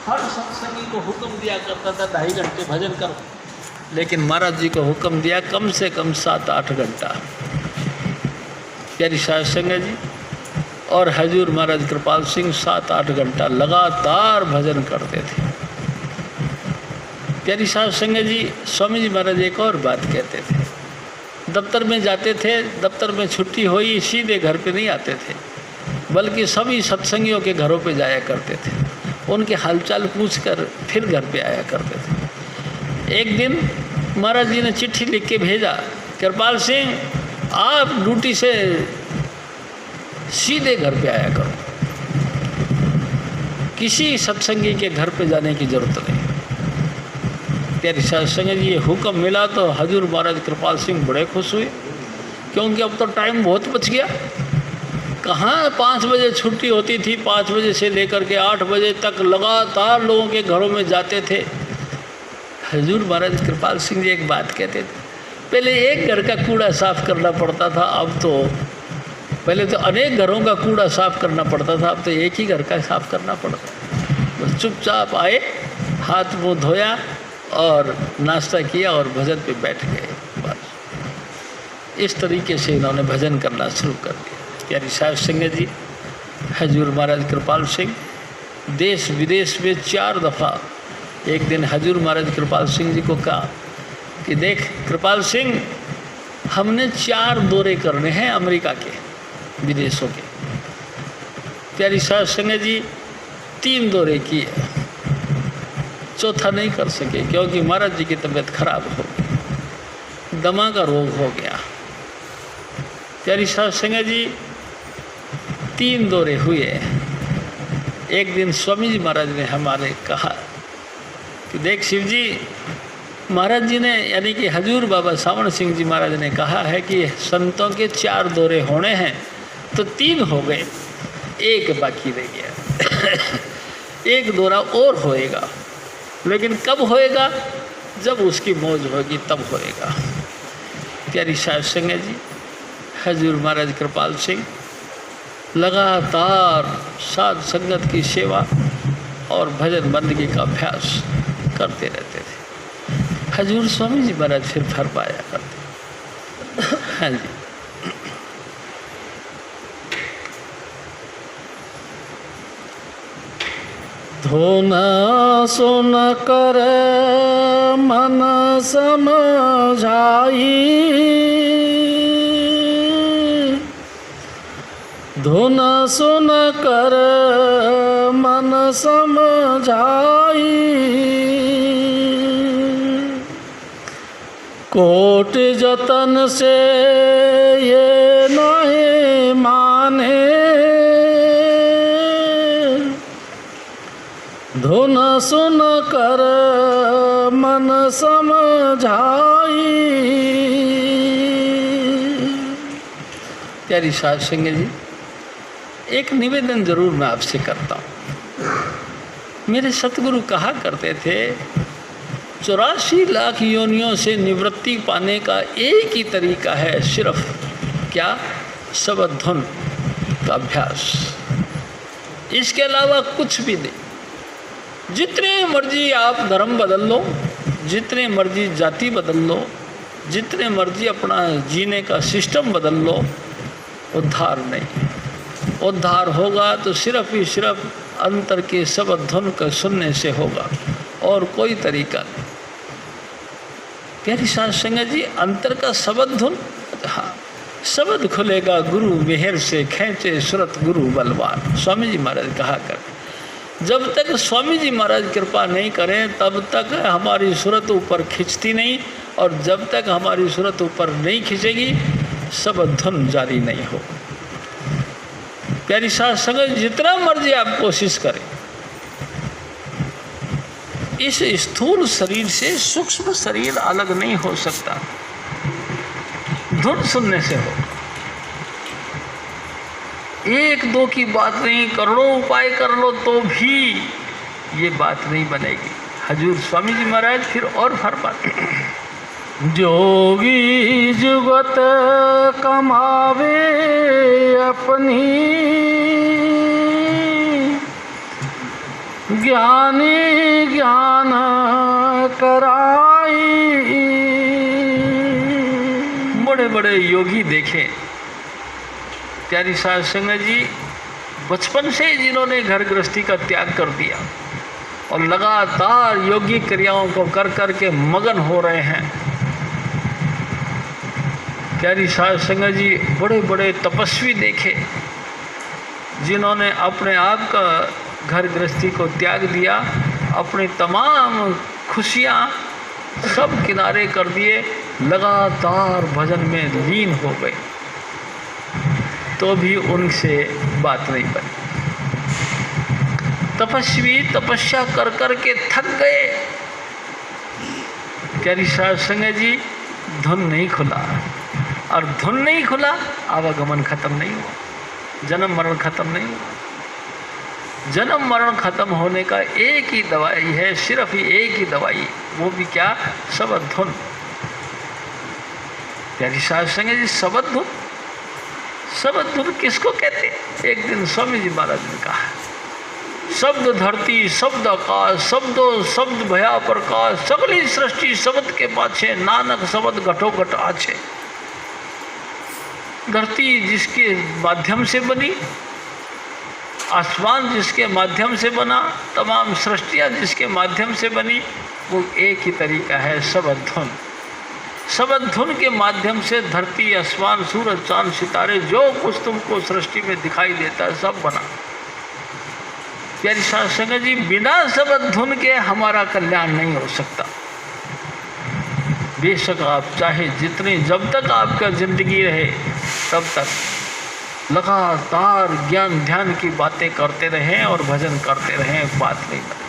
हर सत्संगी को हुक्म दिया करता था 2.5 घंटे भजन करो, लेकिन महाराज जी को हुक्म दिया कम से कम 7-8 घंटा। प्यारी साध संगत जी, और हजूर महाराज कृपाल सिंह 7-8 घंटा लगातार भजन करते थे। प्यारी साध संगत जी, स्वामी जी महाराज एक और बात कहते थे, दफ्तर में जाते थे, दफ्तर में छुट्टी हुई सीधे घर पे नहीं आते थे, बल्कि सभी सत्संगियों के घरों पे जाया करते थे, उनके हालचाल पूछकर फिर घर पे आया करते थे। एक दिन महाराज जी ने चिट्ठी लिख के भेजा, कृपाल सिंह आप ड्यूटी से सीधे घर पे आया करो, किसी सत्संगी के घर पे जाने की जरूरत नहीं। प्यारी साध संगत जी, ये हुक्म मिला तो हजूर महाराज कृपाल सिंह बड़े खुश हुए, क्योंकि अब तो टाइम बहुत बच गया। कहाँ 5 बजे छुट्टी होती थी, 5 बजे से लेकर के 8 बजे तक लगातार लोगों के घरों में जाते थे। हजूर महाराज कृपाल सिंह जी एक बात कहते थे, पहले एक घर का कूड़ा साफ करना पड़ता था, अब तो पहले तो अनेक घरों का कूड़ा साफ करना पड़ता था, अब तो एक ही घर का साफ करना पड़ता है। बस चुपचाप आए, हाथ मुंह धोया और नाश्ता किया और भजन पे बैठ गए। बस इस तरीके से इन्होंने भजन करना शुरू कर दिया। प्यारी साध संगत जी, हजूर महाराज कृपाल सिंह देश विदेश में 4 दफ़ा, एक दिन हजूर महाराज कृपाल सिंह जी को कहा कि देख कृपाल सिंह, हमने 4 दौरे करने हैं अमेरिका के, विदेशों के। प्यारी साध संगत जी, 3 दौरे किए, चौथा नहीं कर सके, क्योंकि महाराज जी की तबीयत खराब हो गई, दमा का रोग हो गया। प्यारी साध संगत जी, 3 दौरे हुए। एक दिन स्वामी जी महाराज ने हमारे कहा कि देख शिव जी, महाराज जी ने यानी कि हजूर बाबा सावण सिंह जी महाराज ने कहा है कि संतों के 4 दौरे होने हैं, तो 3 हो गए, 1 बाकी रह गया। 1 दौरा और होएगा, लेकिन कब होएगा? जब उसकी मौज होगी तब होएगा। प्यारी साध संगत जी, हजूर महाराज कृपाल सिंह लगातार साध संगत की सेवा और भजन बंदगी का अभ्यास करते रहते थे। हजूर स्वामी जी महाराज फिर फरमाया करते, हाँ जी, धोना सुन कर मन समझाई, धुन सुन कर मन समझाई, कोट जतन से ये नहीं माने, धुन सुन कर मन समझाई। प्यारी साध संगत जी, एक निवेदन जरूर मैं आपसे करता हूँ। मेरे सतगुरु कहा करते थे, 84 लाख योनियों से निवृत्ति पाने का एक ही तरीका है, सिर्फ क्या? शब्द धुन का अभ्यास, इसके अलावा कुछ भी नहीं। जितने मर्जी आप धर्म बदल लो, जितने मर्जी जाति बदल लो, जितने मर्जी अपना जीने का सिस्टम बदल लो, उद्धार नहीं। उद्धार होगा तो सिर्फ ही सिर्फ अंतर के शब्द धुन का सुनने से होगा, और कोई तरीका नहीं। प्यारी साध संगत जी, अंतर का शब्द धुन, हाँ, शब्द खुलेगा गुरु मेहर से, खेचे सुरत गुरु बलवान। स्वामी जी महाराज कहा कर, जब तक स्वामी जी महाराज कृपा नहीं करें तब तक हमारी सूरत ऊपर खिंचती नहीं, और जब तक हमारी सूरत ऊपर नहीं खिंचेगी शब्द धुन जारी नहीं हो। प्यारी साध संगत, जितना मर्जी आप कोशिश करें, इस स्थूल शरीर से सूक्ष्म शरीर अलग नहीं हो सकता, धुन सुनने से हो। 1-2 की बात नहीं, करोड़ों उपाय कर लो तो भी ये बात नहीं बनेगी। हजूर स्वामी जी महाराज फिर और फरमाते, जोगी जुगत कमावे अपनी, ज्ञानी ज्ञान कराई। बड़े बड़े योगी देखे प्यारी साध संगत जी, बचपन से जिन्होंने घर गृहस्थी का त्याग कर दिया और लगातार योगी क्रियाओं को कर कर के मगन हो रहे हैं। प्यारी साध संगत जी, बड़े बड़े तपस्वी देखे जिन्होंने अपने आप का घर गृहस्थी को त्याग दिया, अपनी तमाम खुशियाँ सब किनारे कर दिए, लगातार भजन में लीन हो गए, तो भी उनसे बात नहीं बनी। तपस्वी तपस्या कर कर के थक गए। प्यारी साध संगत जी, धुन नहीं खुला, और धुन नहीं खुला, आवागमन खत्म नहीं हुआ, जन्म मरण खत्म नहीं हुआ। जन्म मरण खत्म होने का एक ही दवाई है, सिर्फ एक ही दवाई, वो भी क्या? शब्द धुन। प्यारी साध संगत जी, शब्द धुन, शब्द धुन किसको कहते? एक दिन स्वामी जी महाराज ने कहा, शब्द धरती शब्द आकाश, शब्दों शब्द भया प्रकाश, सगली सृष्टि शब्द के पाछे, नानक शब्द घटो घट आछे। धरती जिसके माध्यम से बनी, आसमान जिसके माध्यम से बना, तमाम सृष्टियाँ जिसके माध्यम से बनी, वो एक ही तरीका है, शब्द धुन। शब्द धुन के माध्यम से धरती, आसमान, सूरज, चांद, सितारे, जो कुछ तुमको सृष्टि में दिखाई देता है, सब बना। प्यारी साध संगत जी, बिना शब्द धुन के हमारा कल्याण नहीं हो सकता। बेशक आप चाहे जितने, जब तक आपका जिंदगी रहे तब तक लगातार ज्ञान ध्यान की बातें करते रहें और भजन करते रहें, बात नहीं बने।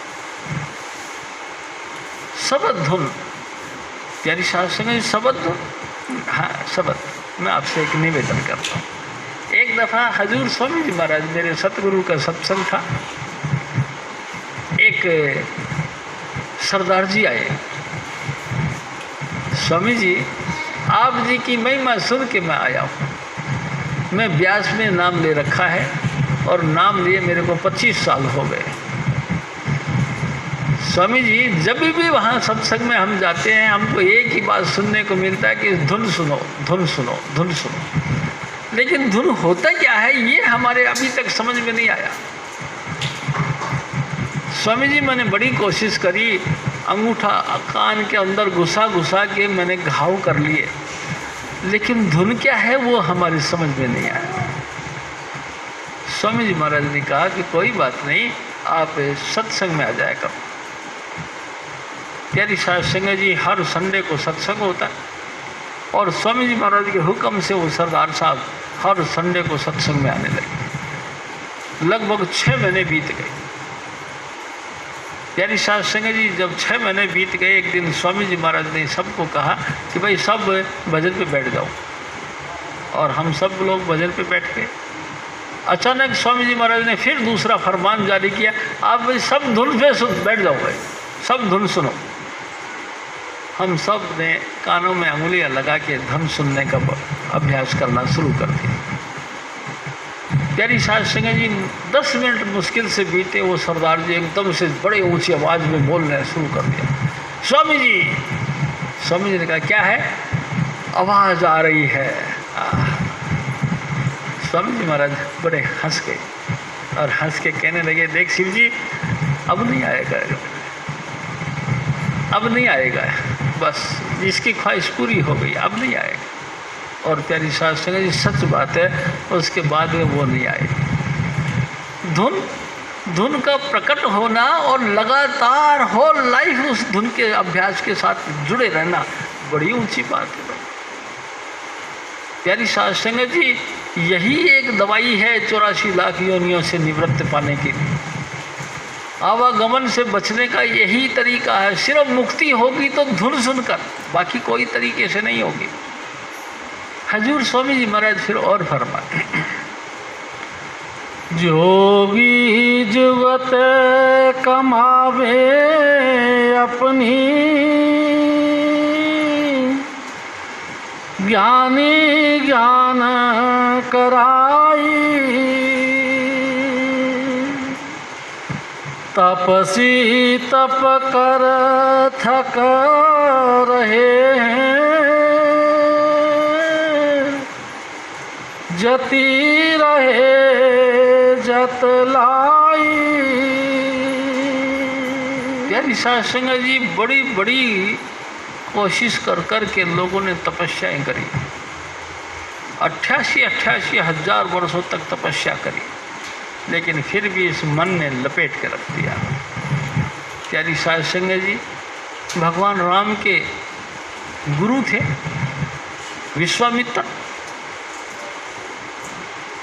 शब्द धुन, प्यारी साध संगत जी, शब्द धुन, हाँ शब्द। मैं आपसे एक निवेदन करता हूँ। एक दफ़ा हजूर स्वामी जी महाराज, मेरे सतगुरु का सत्संग था, एक सरदार जी आए। स्वामी जी, आप जी की महिमा सुन के मैं आया हूँ। मैं ब्यास में नाम ले रखा है और नाम लिए मेरे को 25 साल हो गए। स्वामी जी, जब भी वहाँ सत्संग में हम जाते हैं, हमको एक ही बात सुनने को मिलता है कि धुन सुनो, धुन सुनो, धुन सुनो। लेकिन धुन होता क्या है, ये हमारे अभी तक समझ में नहीं आया। स्वामी जी, मैंने बड़ी कोशिश करी, अंगूठा कान के अंदर घुसा घुसा के मैंने घाव कर लिए, लेकिन धुन क्या है वो हमारी समझ में नहीं आया। स्वामी जी महाराज ने कहा कि कोई बात नहीं, आप सत्संग में आ जाया करो। प्यारी साध संगत जी, हर संडे को सत्संग होता है और स्वामी जी महाराज के हुक्म से वो सरदार साहब हर संडे को सत्संग में आने लगे। लगभग 6 महीने बीत गए। प्यारी साध संगत जी, जब 6 महीने बीत गए, एक दिन स्वामी जी महाराज ने सबको कहा कि भाई सब भजन पे बैठ जाओ, और हम सब लोग भजन पे बैठ गए। अचानक स्वामी जी महाराज ने फिर दूसरा फरमान जारी किया, आप सब धुन पे बैठ जाओ, भाई सब धुन सुनो। हम सब ने कानों में अंगुलियां लगा के धुन सुनने का अभ्यास करना शुरू कर दिया। प्यारी साध संगत जी, 10 मिनट मुश्किल से बीते, वो सरदार जी एकदम से बड़े ऊंची आवाज़ में बोलना शुरू कर दिया, स्वामी जी। स्वामी जी ने कहा, क्या है? आवाज़ आ रही है। स्वामी जी महाराज बड़े हंस गए और हंस के कहने लगे, देख शिव जी, अब नहीं आएगा, अब नहीं आएगा, बस जिसकी ख्वाहिश पूरी हो गई, अब नहीं आएगा। और प्यारी साध संगत जी, सच बात है, उसके बाद में वो नहीं आए। धुन का प्रकट होना और लगातार होल लाइफ उस धुन के अभ्यास के साथ जुड़े रहना बड़ी ऊंची बात है। प्यारी साध संगत जी, यही एक दवाई है 84 लाख योनियों से निवृत्त पाने के लिए। आवागमन से बचने का यही तरीका है। सिर्फ मुक्ति होगी तो धुन सुनकर, बाकी कोई तरीके से नहीं होगी। हजूर स्वामी जी महाराज फिर और फरमाते, जोगी जुगत कमावे अपनी, ज्ञानी ज्ञान कराई। तपसी तप कर थक रहे हैं, जती रहे जतलाई। यानी साध संगत जी बड़ी बड़ी कोशिश कर कर के लोगों ने तपस्याएं करी, 88 हजार वर्षों तक तपस्या करी, लेकिन फिर भी इस मन ने लपेट के रख दिया। प्यारी साध संगत जी भगवान राम के गुरु थे विश्वामित्र।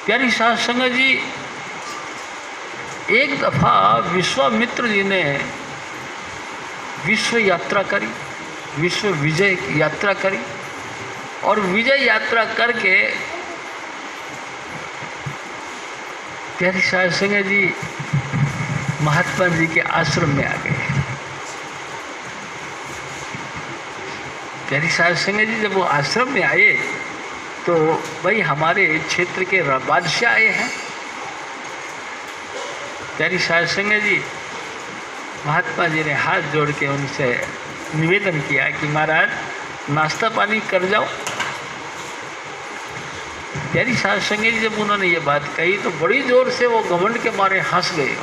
प्यारी साध संगत जी एक दफ़ा विश्वामित्र जी ने विश्व यात्रा करी, विश्व विजय यात्रा करी, और विजय यात्रा करके प्यारी साध संगत जी महात्मा जी के आश्रम में आ गए। प्यारी साध संगत जी जब वो आश्रम में आए तो भाई हमारे क्षेत्र के बादशाह आए हैं। प्यारी साध संगत जी महात्मा जी ने हाथ जोड़ के उनसे निवेदन किया कि महाराज नाश्ता पानी कर जाओ। प्यारी साध संगत जी जब उन्होंने ये बात कही तो बड़ी जोर से वो घमंड के मारे हंस गए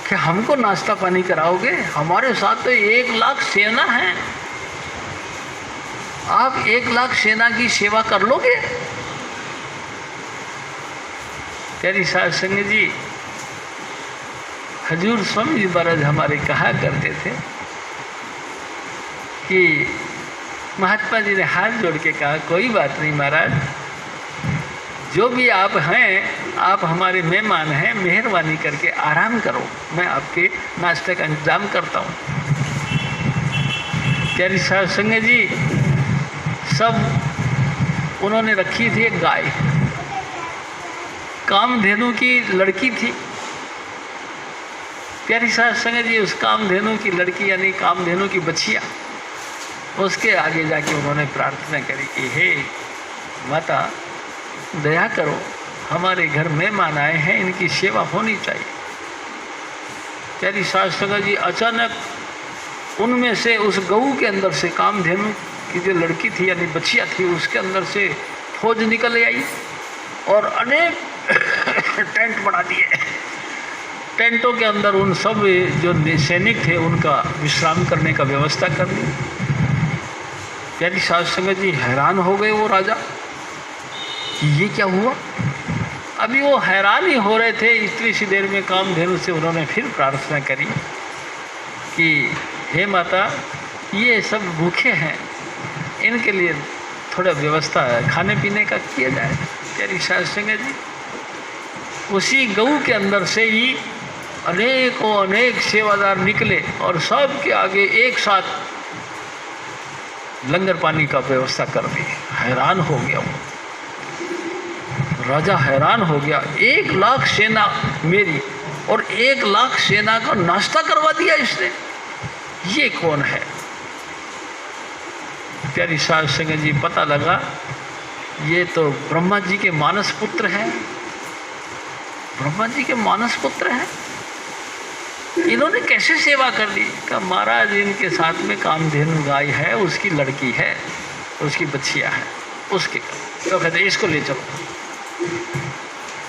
कि हमको नाश्ता पानी कराओगे, हमारे साथ तो 1 लाख सेना है, आप 1 लाख सेना की सेवा कर लोगे? प्यारी साध संगत जी हजूर स्वामी जी महाराज हमारे कहा करते थे कि महात्मा जी ने हाथ जोड़ के कहा कोई बात नहीं महाराज, जो भी आप हैं, आप हमारे मेहमान हैं, मेहरबानी करके आराम करो, मैं आपके नाश्ते का इंतज़ाम करता हूँ। प्यारी साध संगत जी सब उन्होंने रखी थी एक गाय, कामधेनु की लड़की थी। प्यारी साध संगत जी उस कामधेनु की लड़की यानी कामधेनु की बछिया, उसके आगे जाके उन्होंने प्रार्थना करी कि हे माता दया करो, हमारे घर मेहमान आए हैं, इनकी सेवा होनी चाहिए। प्यारी साध संगत जी अचानक उनमें से उस गऊ के अंदर से कामधेनु की जो लड़की थी यानी बछिया थी, उसके अंदर से फौज निकल आई और अनेक टेंट बना दिए। टेंटों के अंदर उन सब जो सैनिक थे उनका विश्राम करने का व्यवस्था कर दी। प्यारी साध संगत जी हैरान हो गए वो राजा कि ये क्या हुआ। अभी वो हैरान ही हो रहे थे, इतनी सी देर में कामधेनु से उन्होंने फिर प्रार्थना करी कि हे माता ये सब भूखे हैं, इनके लिए थोड़ा व्यवस्था खाने पीने का किया जाए। प्यारी साध संगत जी उसी गऊ के अंदर से ही अनेकों अनेक सेवादार निकले और सबके आगे एक साथ लंगर पानी का व्यवस्था कर दी। हैरान हो गया वो राजा, हैरान हो गया, 1 लाख सेना मेरी और 1 लाख सेना का नाश्ता करवा दिया इसने, ये कौन है। प्यारी साध संगत जी पता लगा ये तो ब्रह्मा जी के मानस पुत्र हैं, ब्रह्मा जी के मानस पुत्र हैं, इन्होंने कैसे सेवा कर दी। कहा महाराज इनके साथ में कामधेनु गाय है, उसकी लड़की है, उसकी बच्चियाँ है, उसके तो कहते इसको ले चलो।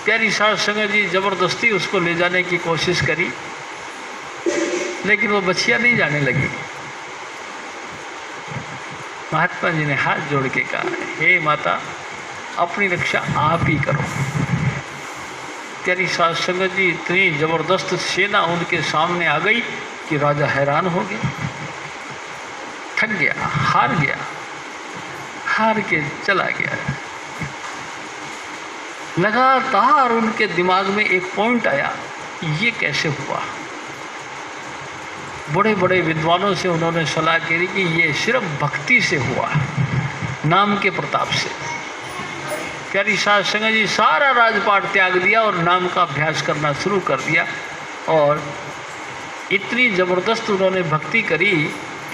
प्यारी साध संगत जी ज़बरदस्ती उसको ले जाने की कोशिश करी, लेकिन वो बच्चियाँ नहीं जाने लगी। महात्मा जी ने हाथ जोड़ के कहा हे माता अपनी रक्षा आप ही करो। प्यारी साध संगत जी इतनी ज़बरदस्त सेना उनके सामने आ गई कि राजा हैरान हो गया, थक गया, हार के चला गया। लगातार उनके दिमाग में एक पॉइंट आया, ये कैसे हुआ। बड़े बड़े विद्वानों से उन्होंने सलाह करी कि ये सिर्फ भक्ति से हुआ, नाम के प्रताप से। प्यारी साध संगत जी सारा राजपाट त्याग दिया और नाम का अभ्यास करना शुरू कर दिया, और इतनी ज़बरदस्त उन्होंने भक्ति करी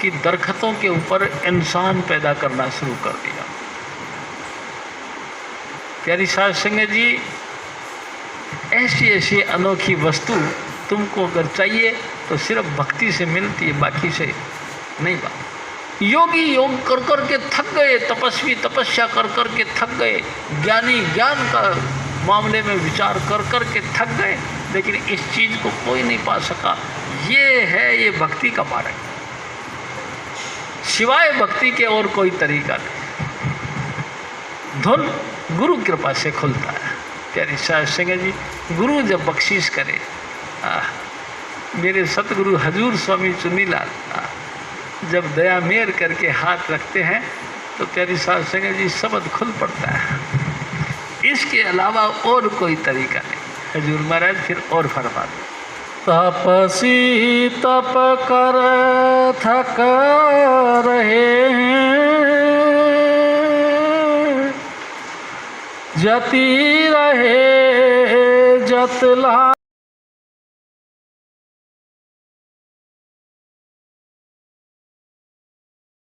कि दरख्तों के ऊपर इंसान पैदा करना शुरू कर दिया। प्यारी साध संगत जी ऐसी ऐसी अनोखी वस्तु तुमको अगर चाहिए तो सिर्फ भक्ति से मिलती है, बाकी से नहीं बात। योगी योग कर कर के थक गए, तपस्वी तपस्या कर कर के थक गए, ज्ञानी ज्ञान का मामले में विचार कर कर के थक गए, लेकिन इस चीज़ को कोई नहीं पा सका। ये है ये भक्ति का मार्ग, सिवाय भक्ति के और कोई तरीका नहीं। धुन गुरु कृपा से खुलता है। प्यारी साध संगत जी, गुरु जब बख्शिश करे, मेरे सतगुरु हजूर स्वामी चुन्नीलाल जब दया मेर करके हाथ रखते हैं तो प्यारी साध संगत जी शब्द खुल पड़ता है। इसके अलावा और कोई तरीका नहीं। हजूर महाराज फिर और फरमाते, तपसी तप कर थक रहे हैं, जती रहे जतला